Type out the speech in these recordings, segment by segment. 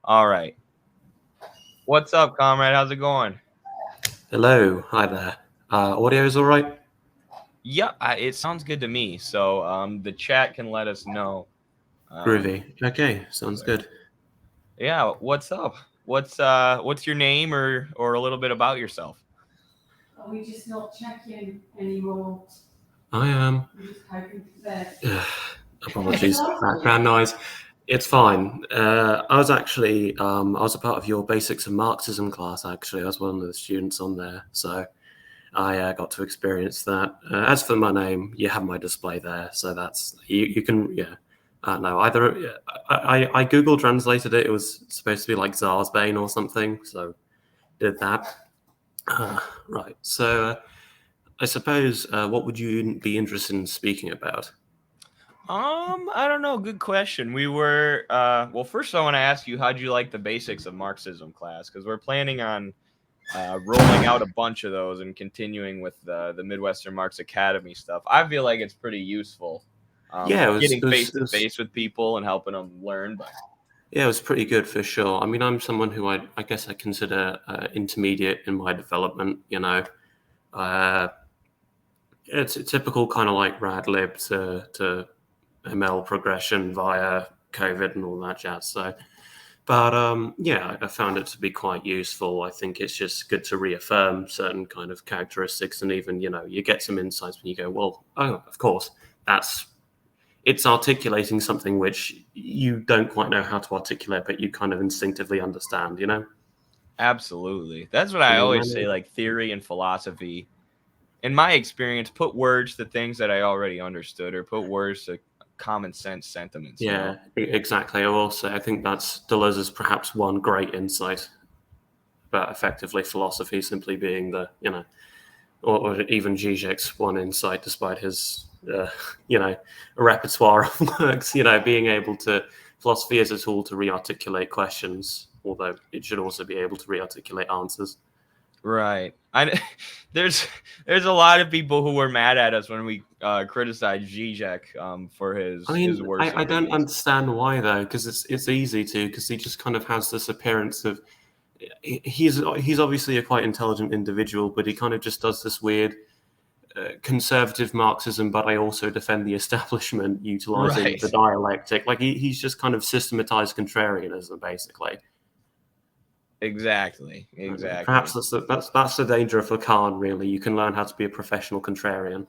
All right. What's up, comrade? How's it going? Hello, hi there. Audio is all right? Yeah, it sounds good to me. So the chat can let us know. Um, Groovy. Okay, sounds good. yeah, what's up? What's your name or a little bit about yourself? Are we just not checking anymore? I am. We're just hoping for bed. Apologies for background noise. It's fine. I was a part of your Basics of Marxism class, actually. I was one of the students on there, so I got to experience that. As for my name, you have my display there, so you can, yeah. No, either, yeah, I Google translated it. It was supposed to be like Zarsbane or something, so did that. Uh, right. So I suppose what would you be interested in speaking about? I don't know. Good question. We were well. First, I want to ask you, how'd you like the basics of Marxism class? Because we're planning on rolling out a bunch of those and continuing with the Midwestern Marx Academy stuff. I feel like it's pretty useful. Yeah, Getting face to face with people and helping them learn. But yeah, it was pretty good for sure. I mean, I'm someone who I guess I consider intermediate in my development. Uh, it's a typical kind of like rad lib to ML progression via COVID and all that jazz. So, but yeah, I found it to be quite useful. I think it's just good to reaffirm certain kind of characteristics, and even you get some insights when you go, well, oh, of course, that's it's articulating something which you don't quite know how to articulate, but you kind of instinctively understand. absolutely, that's what I always say. Like theory and philosophy, in my experience, put words to things that I already understood, or put words to common sense sentiments. Yeah, exactly. I will say I think that's Deleuze's perhaps one great insight about effectively philosophy simply being or even Zizek's one insight, despite his, repertoire of works, being able to, philosophy is a tool to rearticulate questions, although it should also be able to rearticulate answers. Right. There's there's a lot of people who were mad at us when we criticized Zizek for I his mean, worst I don't opinions. understand why though, because it's easy to, because he just kind of has this appearance of he's obviously a quite intelligent individual, but he kind of just does this weird conservative Marxism, but I also defend the establishment, utilizing Right. the dialectic. Like he's just kind of systematized contrarianism, basically. Exactly. Perhaps Exactly. that's the danger of Lacan. Really, you can learn how to be a professional contrarian.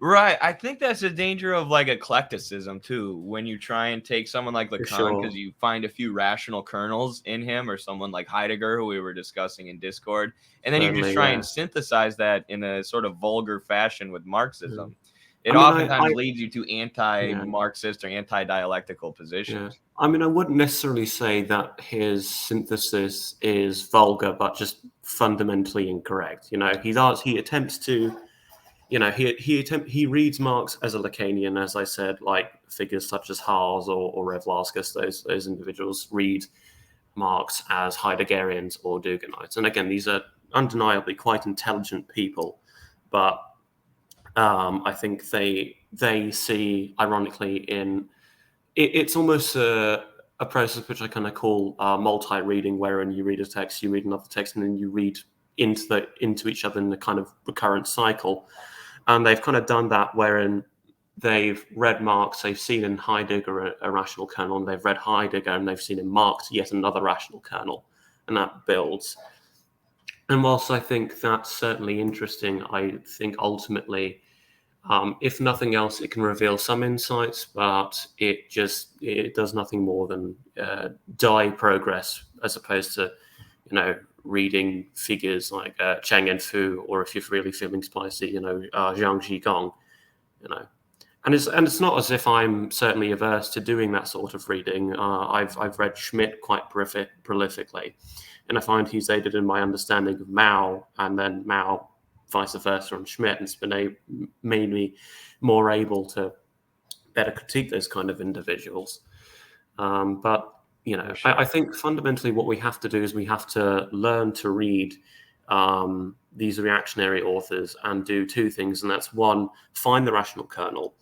Right. I think that's the danger of like eclecticism too. When you try and take someone like For Lacan, sure. because you find a few rational kernels in him, or someone like Heidegger, who we were discussing in Discord, and then you just Certainly, try yeah. and synthesize that in a sort of vulgar fashion with Mm. Marxism. It I mean, oftentimes leads you to yeah, anti-Marxist or anti-dialectical yeah. positions. I mean, I wouldn't necessarily say that his synthesis is vulgar, but just fundamentally incorrect. He attempts to he reads Marx as a Lacanian, as I said, like figures such as Haas or Rev Larskus, those individuals read Marx as Heideggerians or Duginites. And again, these are undeniably quite intelligent people, but I think they see, ironically, it's almost a process which I kind of call multi-reading, wherein you read a text, you read another text, and then you read into each other in a kind of recurrent cycle. And they've kind of done that wherein they've read Marx, they've seen in Heidegger a rational kernel, and they've read Heidegger and they've seen in Marx yet another rational kernel, and that builds. And whilst I think that's certainly interesting, I think ultimately, if nothing else, it can reveal some insights, but it does nothing more than die progress, as opposed to reading figures like Chang and Fu, or if you're really feeling spicy, Zhang Zhigong, you know. And it's not as if I'm certainly averse to doing that sort of reading. I've read Schmidt quite prolifically, and I find he's aided in my understanding of Mao, and then Mao vice versa on Schmidt, and it's made me more able to better critique those kind of individuals. But Sure. I think fundamentally what we have to do is we have to learn to read these reactionary authors and do two things, and that's one, find the rational kernel,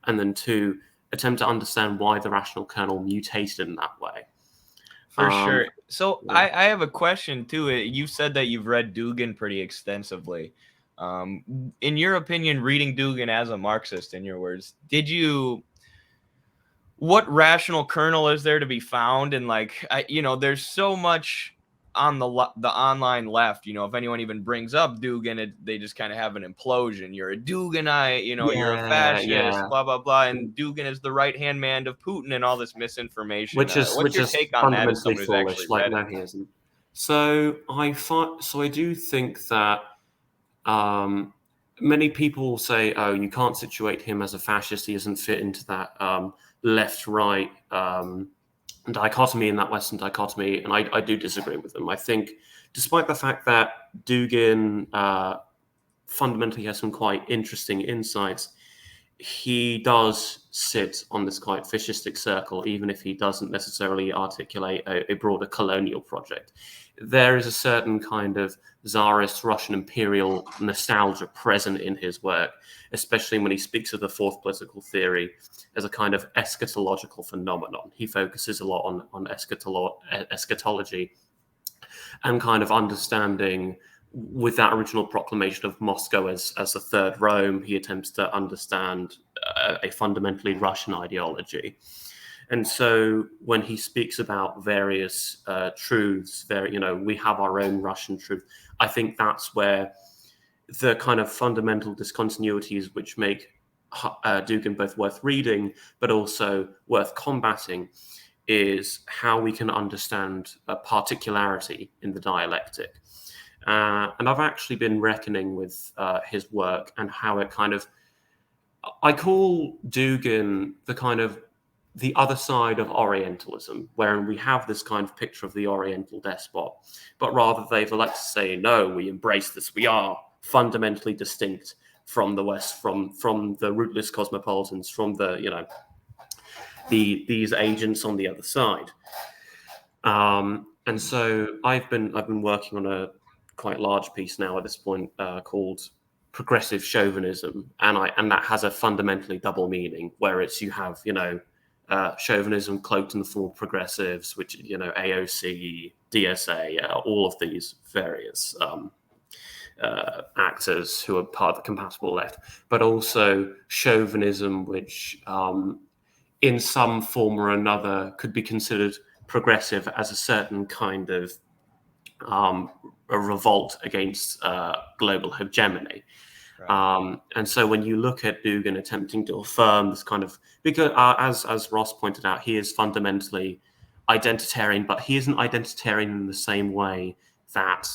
and then two, attempt to understand why the rational kernel mutated in that way. For sure. So yeah. I have a question too. You said that you've read Dugin pretty extensively. In your opinion, reading Dugin as a Marxist, in your words, what rational kernel is there to be found? And like, there's so much on the online left. If anyone even brings up Dugin, they just kind of have an implosion. You're a Duginite, you're a fascist, Yeah. blah blah blah. And Dugin is the right hand man of Putin, and all this misinformation. Which is What's your take on that as fundamentally someone who's actually foolish. Like, read it? no, he isn't. So I do think that many people say, "Oh, you can't situate him as a fascist. He doesn't fit into that left-right dichotomy and that Western dichotomy." And I do disagree with them. I think, despite the fact that Dugin fundamentally has some quite interesting insights, he does sit on this quite fascistic circle, even if he doesn't necessarily articulate a broader colonial project. There is a certain kind of Tsarist Russian imperial nostalgia present in his work, especially when he speaks of the fourth political theory as a kind of eschatological phenomenon. He focuses a lot on eschatology and kind of understanding. With that original proclamation of Moscow as the third Rome, he attempts to understand a fundamentally Russian ideology. And so when he speaks about various truths, we have our own Russian truth, I think that's where the kind of fundamental discontinuities which make Dugin both worth reading, but also worth combating, is how we can understand a particularity in the dialectic. And I've actually been reckoning with his work and how it kind of, I call Dugin the other side of Orientalism, wherein we have this kind of picture of the Oriental despot, but rather they've elected to say, no, we embrace this. We are fundamentally distinct from the West, from the rootless cosmopolitans, from these agents on the other side. And so I've been working on a quite large piece now at this point called progressive chauvinism, and that has a fundamentally double meaning, where you have chauvinism cloaked in the form of progressives, which AOC, DSA, all of these various actors who are part of the compatible left, but also chauvinism, which in some form or another could be considered progressive as a certain kind of a revolt against global hegemony. Right. And so when you look at Dugin attempting to affirm this kind of, because as Ross pointed out, he is fundamentally identitarian, but he isn't identitarian in the same way that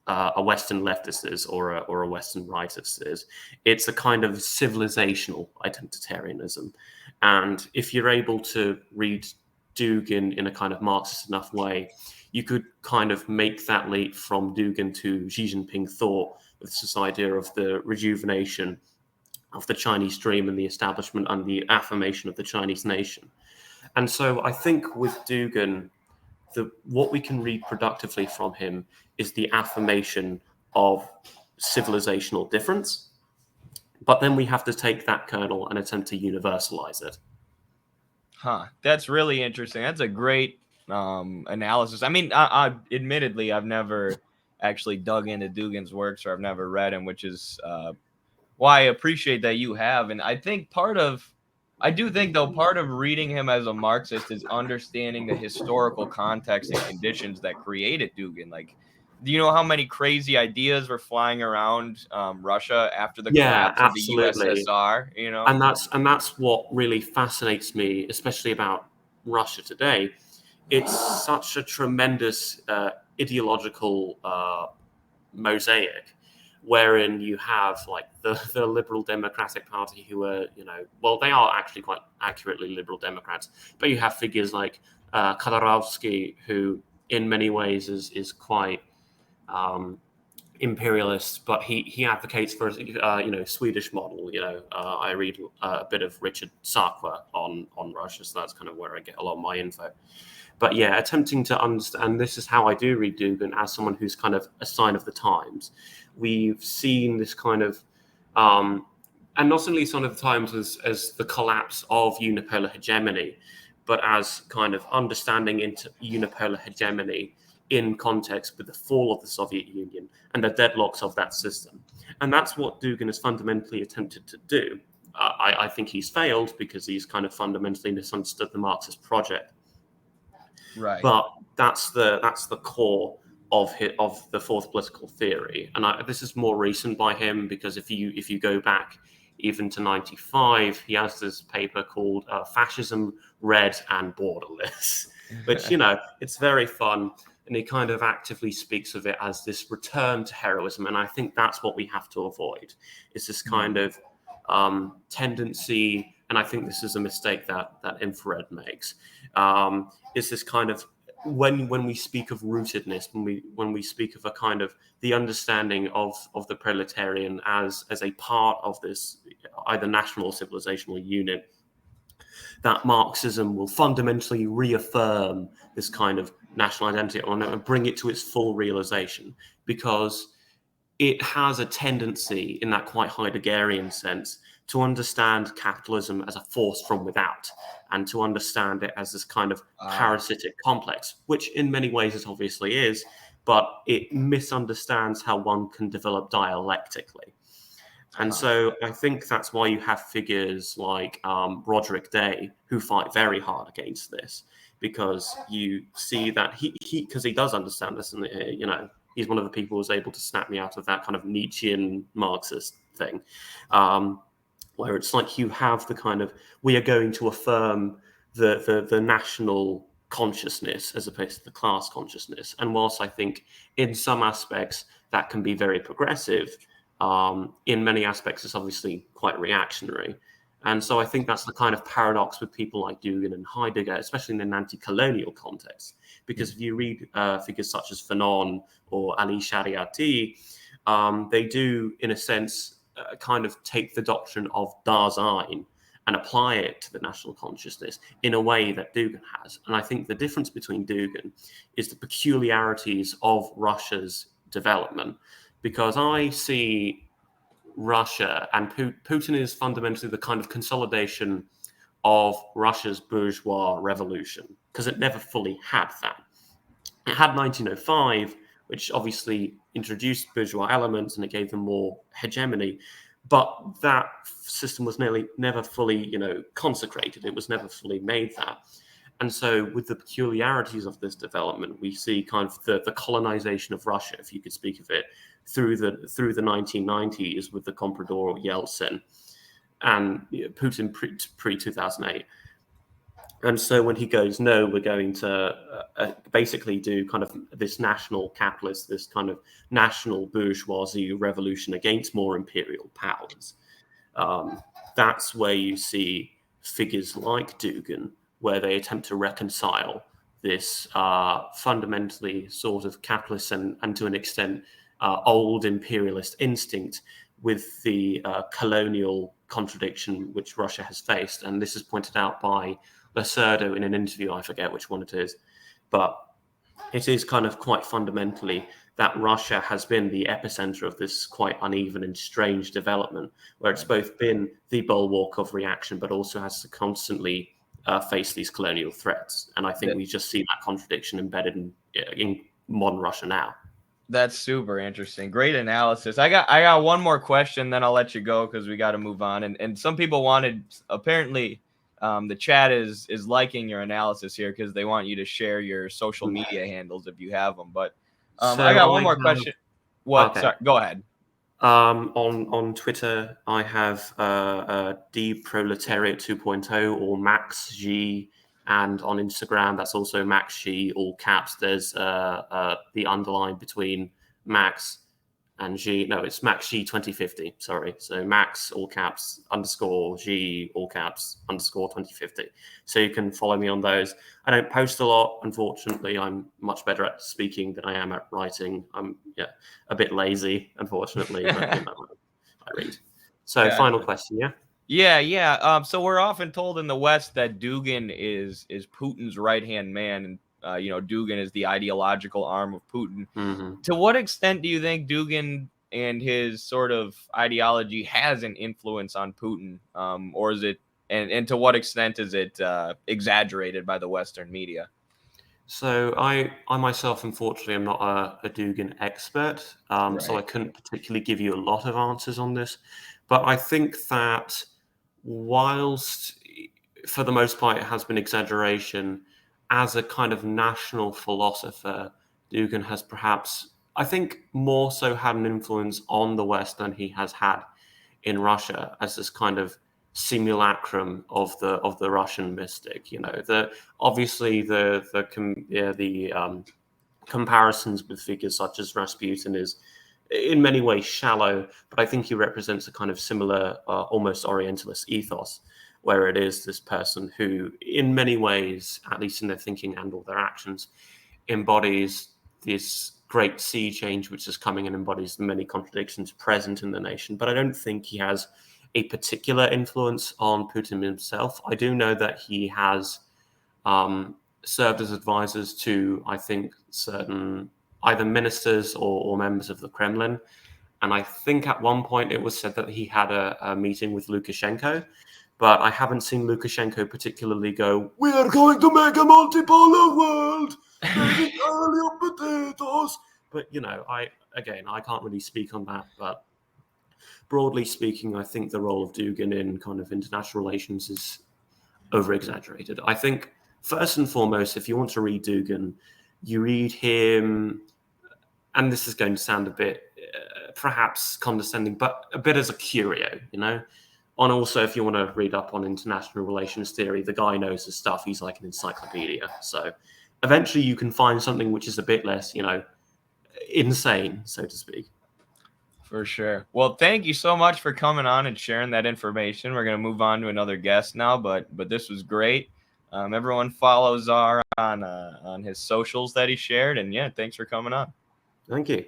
a Western leftist is or a Western rightist is. It's a kind of civilizational identitarianism. And if you're able to read Dugin in a kind of Marxist enough way, you could kind of make that leap from Dugin to Xi Jinping thought, with this idea of the rejuvenation of the Chinese dream and the establishment and the affirmation of the Chinese nation. And so I think with Dugin, what we can read productively from him is the affirmation of civilizational difference. But then we have to take that kernel and attempt to universalize it. That's really interesting. That's a great analysis. I mean, admittedly, I've never actually dug into Dugin's works, or I've never read him, which is why I appreciate that you have. And I think part of reading him as a Marxist is understanding the historical context and conditions that created Dugin. Like, do you know how many crazy ideas were flying around Russia after the collapse of the USSR? And that's what really fascinates me, especially about Russia today. It's such a tremendous ideological mosaic, wherein you have like the Liberal Democratic Party, who are they are actually quite accurately Liberal Democrats, but you have figures like Khodorkovsky, who in many ways is quite imperialist, but he advocates for Swedish model. I read a bit of Richard Sakwa on Russia, so that's kind of where I get a lot of my info. But yeah, attempting to understand, this is how I do read Dugin, as someone who's kind of a sign of the times. We've seen this kind of, and not only sign of the times as the collapse of unipolar hegemony, but as kind of understanding into unipolar hegemony in context with the fall of the Soviet Union and the deadlocks of that system. And that's what Dugin has fundamentally attempted to do. I think he's failed because he's kind of fundamentally misunderstood the Marxist project. Right. But that's the core of the fourth political theory, and this is more recent by him, because if you go back even to 95, he has this paper called Fascism, Red and Borderless, which, it's very fun, and he kind of actively speaks of it as this return to heroism, and I think that's what we have to avoid, is this kind of tendency, and I think this is a mistake that Infrared makes, is this kind of, when we speak of rootedness, when we speak of a kind of the understanding of the proletarian as a part of this either national or civilizational unit, that Marxism will fundamentally reaffirm this kind of national identity and bring it to its full realization, because it has a tendency, in that quite Heideggerian sense, to understand capitalism as a force from without, and to understand it as this kind of parasitic complex, which in many ways it obviously is, but it misunderstands how one can develop dialectically. And so I think that's why you have figures like Roderick Day, who fight very hard against this, because you see that because he does understand this, and he's one of the people who was able to snap me out of that kind of Nietzschean Marxist thing, where it's like you have the kind of, we are going to affirm the national consciousness as opposed to the class consciousness. And whilst I think in some aspects that can be very progressive, in many aspects it's obviously quite reactionary. And so I think that's the kind of paradox with people like Dugin and Heidegger, especially in an anti-colonial context. Because if you read figures such as Fanon or Ali Shariati, they do, in a sense, kind of take the doctrine of Dasein and apply it to the national consciousness in a way that Dugin has. And I think the difference between Dugin is the peculiarities of Russia's development, because I see Russia, and Putin is fundamentally the kind of consolidation of Russia's bourgeois revolution, because it never fully had that. It had 1905, which obviously introduced bourgeois elements and it gave them more hegemony, but that system was never fully, consecrated. It was never fully made that. And so with the peculiarities of this development, we see kind of the colonization of Russia, if you could speak of it, through the 1990s with the Comprador Yeltsin and Putin pre-2008. And so when he goes, no, we're going to basically do kind of this national capitalist, this kind of national bourgeoisie revolution against more imperial powers, that's where you see figures like Dugin, where they attempt to reconcile this fundamentally sort of capitalist and to an extent old imperialist instinct with the colonial contradiction which Russia has faced. And this is pointed out by Lacerdo in an interview, I forget which one it is, but it is kind of quite fundamentally that Russia has been the epicenter of this quite uneven and strange development, where it's both been the bulwark of reaction, but also has to constantly face these colonial threats. And I think we just see that contradiction embedded in modern Russia now. That's super interesting. Great analysis. I got one more question, then I'll let you go because we got to move on. And some people wanted, apparently, the chat is liking your analysis here because they want you to share your social media handles if you have them. But I got one more question. What? Okay. Sorry, go ahead. On Twitter, I have Deproletariat 2.0 or Max G, and on Instagram, that's also Max G, all caps. There's the underline between Max and G. No, it's Max G 2050. Sorry. So Max, all caps, underscore G, all caps, underscore 2050. So you can follow me on those. I don't post a lot, unfortunately. I'm much better at speaking than I am at writing. I'm a bit lazy, unfortunately, but I read. So final question, yeah? Yeah. So we're often told in the West that Dugin is Putin's right-hand man, and Dugin is the ideological arm of Putin. Mm-hmm. To what extent do you think Dugin and his sort of ideology has an influence on Putin, or is it and to what extent is it exaggerated by the Western media? So I myself, unfortunately, am not a Dugin expert, so I Right. couldn't particularly give you a lot of answers on this. But I think that whilst, for the most part, it has been exaggeration, as a kind of national philosopher, Dugin has perhaps, I think, more so had an influence on the West than he has had in Russia as this kind of simulacrum of the Russian mystic. You know, obviously the comparisons with figures such as Rasputin is in many ways shallow, but I think he represents a kind of similar, almost Orientalist ethos, where it is this person who, in many ways, at least in their thinking and all their actions, embodies this great sea change which is coming and embodies the many contradictions present in the nation. But I don't think he has a particular influence on Putin himself. I do know that he has served as advisors to, I think, certain either ministers or members of the Kremlin. And I think at one point it was said that he had a meeting with Lukashenko, but I haven't seen Lukashenko particularly go, "We are going to make a multipolar world. Maybe early potatoes." But, you know, I can't really speak on that. But broadly speaking, I think the role of Dugin in kind of international relations is over-exaggerated. I think, first and foremost, if you want to read Dugin, you read him, and this is going to sound a bit perhaps condescending, but a bit as a curio, you know? And also, if you want to read up on international relations theory, the guy knows his stuff. He's like an encyclopedia. So eventually you can find something which is a bit less, you know, insane, so to speak. For sure. Well, thank you so much for coming on and sharing that information. We're going to move on to another guest now, but this was great. Everyone follows Czar on his socials that he shared, and yeah, thanks for coming on. Thank you.